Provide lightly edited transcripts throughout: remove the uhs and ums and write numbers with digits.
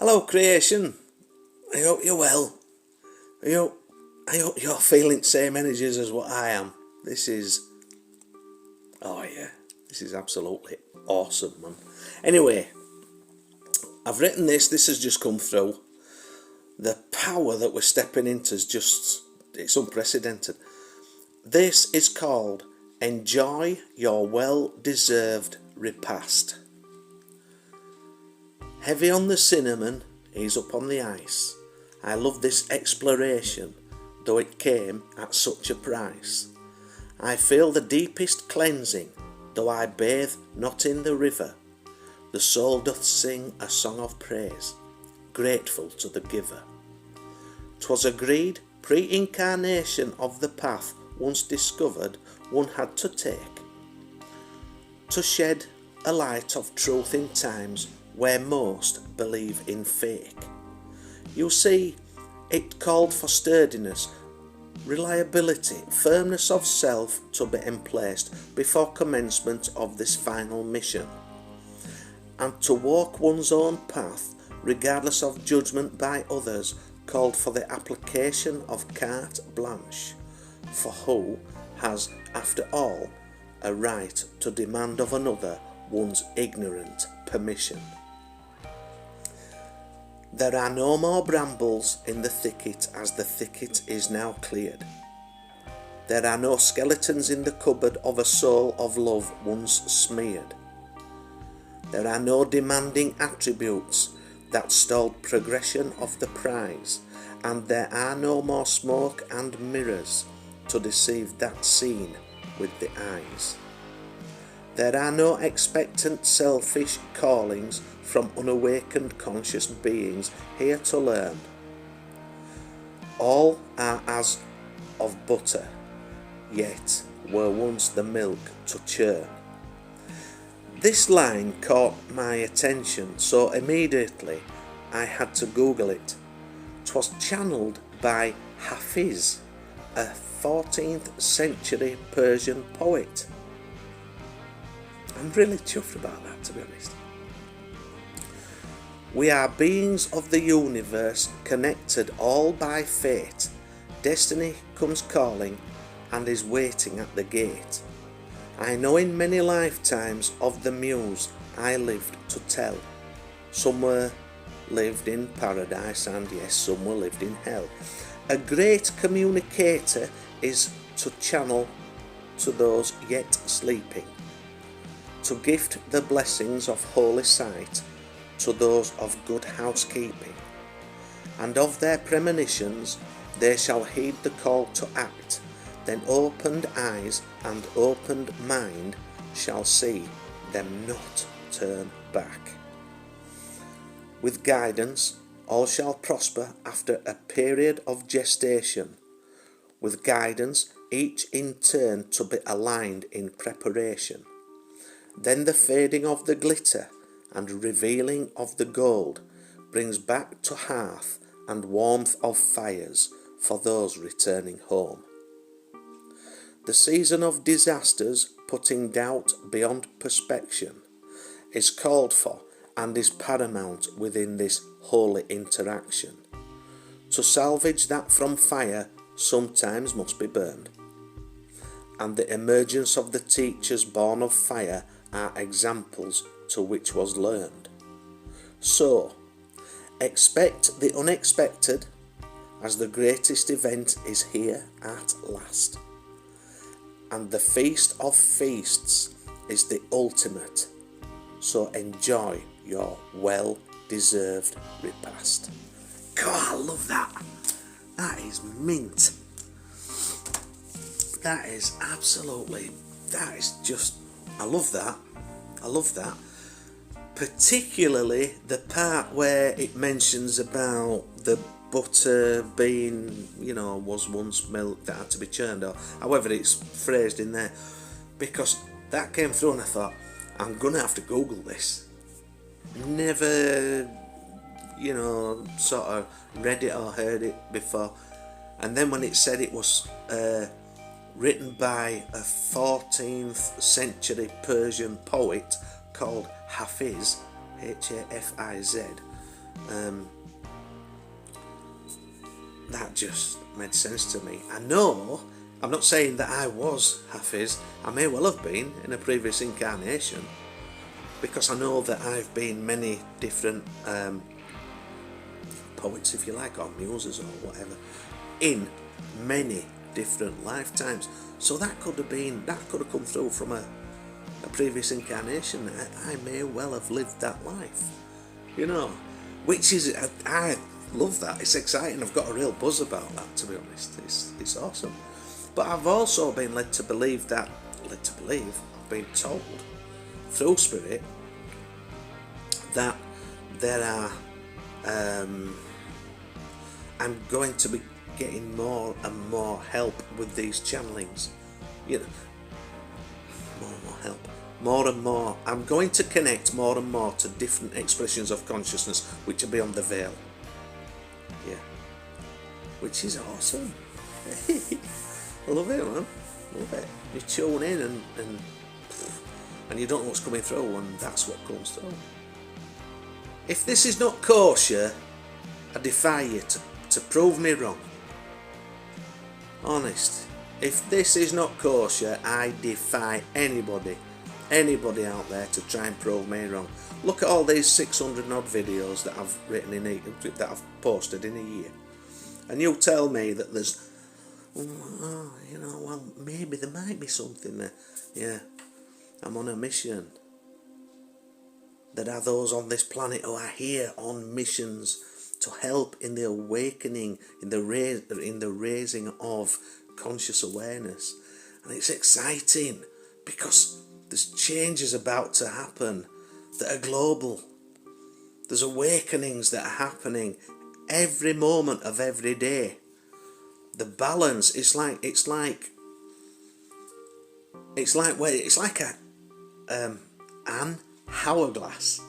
Hello, creation. I hope you're well. I hope you're feeling the same energies as what I am. This is absolutely awesome, man. Anyway, I've written this. This has just come through. The power that we're stepping into it's unprecedented. This is called Enjoy Your Well-Deserved Repast. Heavy on the cinnamon, ease up on the ice. I love this exploration, though it came at such a price. I feel the deepest cleansing, though I bathe not in the river. The soul doth sing a song of praise, grateful to the giver. 'Twas agreed, pre-incarnation of the path once discovered, one had to take, to shed a light of truth in times where most believe in fake. You see, it called for sturdiness, reliability, firmness of self to be emplaced before commencement of this final mission, and to walk one's own path, regardless of judgment by others, called for the application of carte blanche, for who has, after all, a right to demand of another one's ignorant permission. There are no more brambles in the thicket as the thicket is now cleared. There are no skeletons in the cupboard of a soul of love once smeared. There are no demanding attributes that stalled progression of the prize, and there are no more smoke and mirrors to deceive that seen with the eyes. There are no expectant selfish callings from unawakened conscious beings here to learn. All are as of butter, yet were once the milk to churn. This line caught my attention, so immediately I had to Google it. 'Twas channeled by Hafiz, a 14th century Persian poet. I'm really chuffed about that, to be honest. We are beings of the universe, connected all by fate. Destiny comes calling and is waiting at the gate. I know in many lifetimes of the muse I lived to tell. Some were lived in paradise, and yes, some were lived in hell. A great communicator is to channel to those yet sleeping, to gift the blessings of holy sight to those of good housekeeping, and of their premonitions they shall heed the call to act. Then opened eyes and opened mind shall see them not turn back. With guidance all shall prosper after a period of gestation. With guidance each in turn to be aligned in preparation. Then the fading of the glitter and revealing of the gold brings back to hearth and warmth of fires for those returning home. The season of disasters, putting doubt beyond perspection, is called for and is paramount within this holy interaction. To salvage that from fire sometimes must be burned, and the emergence of the teachers born of fire are examples to which was learned. So, expect the unexpected, as the greatest event is here at last, and the feast of feasts is the ultimate. So enjoy your well-deserved repast. God, I love that. That is mint. That is just, I love that. Particularly the part where it mentions about the butter being, was once milk that had to be churned, or however it's phrased in there, because that came through and I thought, I'm going to have to Google this. Never, sort of read it or heard it before. And then when it said it was written by a 14th century Persian poet called Hafiz, Hafiz, That just made sense to me. I know, I'm not saying that I was Hafiz. I may well have been in a previous incarnation, because I know that I've been many different poets, if you like, or muses or whatever, in many different lifetimes. So that could have come through from a previous incarnation. I may well have lived that life, which is, I love that. It's exciting. I've got a real buzz about that, to be honest. It's awesome. But I've also been led to believe, I've been told through Spirit that there are, I'm going to be getting more and more help with these channelings. More and more help. More and more. I'm going to connect more and more to different expressions of consciousness which are beyond the veil. Yeah. Which is awesome. I love it, man. Love it. You tune in and you don't know what's coming through, and that's what comes through. If this is not kosher, I defy you to prove me wrong. Honest. If this is not kosher, I defy anybody out there to try and prove me wrong. Look at all these 600 odd videos that I've written that I've posted in a year, and you tell me that there's, well, maybe there might be something there. Yeah, I'm on a mission. There are those on this planet who are here on missions to help in the awakening, in the raising of conscious awareness. And it's exciting because there's changes about to happen that are global. There's awakenings that are happening every moment of every day. The balance, it's like an hourglass.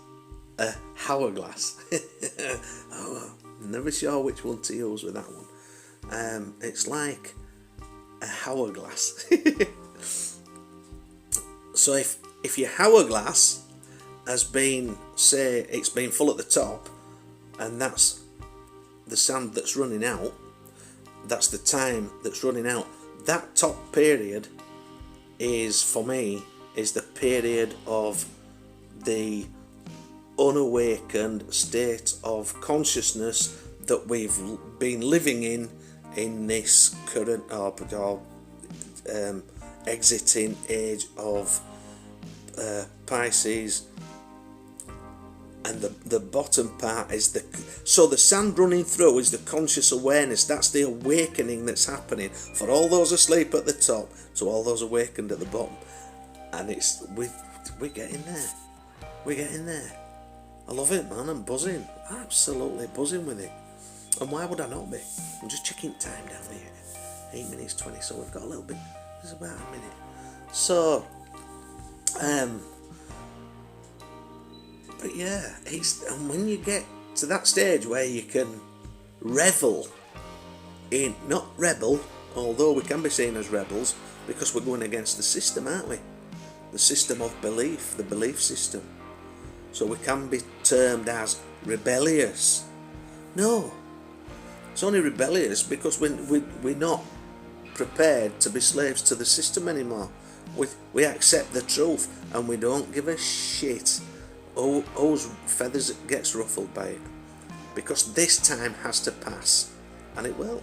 A hourglass. Oh, I'm never sure which one to use with that one. It's like a hourglass. So if your hourglass has been, say, it's been full at the top, and that's the sand that's running out, that's the time that's running out, that top period is, for me, is the period of the unawakened state of consciousness that we've been living in this current or exiting age of Pisces. And the bottom part is so the sand running through is the conscious awareness. That's the awakening that's happening for all those asleep at the top to all those awakened at the bottom. And it's we're getting there. We're getting there. I love it, man. I'm buzzing. Absolutely buzzing with it. And why would I not be? I'm just checking time down here. 8 minutes 20, so we've got a little bit. There's about a minute. So, but yeah, and when you get to that stage where you can revel in, not rebel, although we can be seen as rebels, because we're going against the system, aren't we? The system of belief, the belief system. So we can be termed as rebellious. No, it's only rebellious because we're not prepared to be slaves to the system anymore. We accept the truth and we don't give a shit whose feathers gets ruffled by it, because this time has to pass, and it will.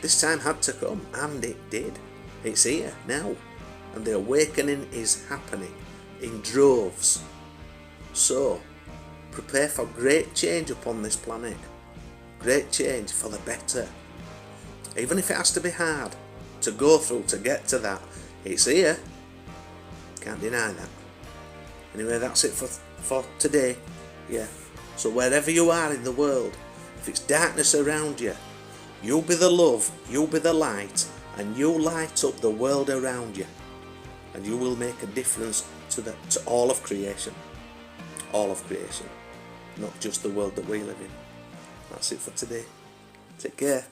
This time had to come, and it did. It's here now, and the awakening is happening in droves. So prepare for great change upon this planet, great change for the better, even if it has to be hard to go through to get to that. It's here, can't deny that. Anyway, that's it for today. Yeah. So wherever you are in the world, if it's darkness around you, you be the love, you be the light, and you light up the world around you, and you will make a difference to all of creation. All of creation, not just the world that we live in. That's it for today. Take care.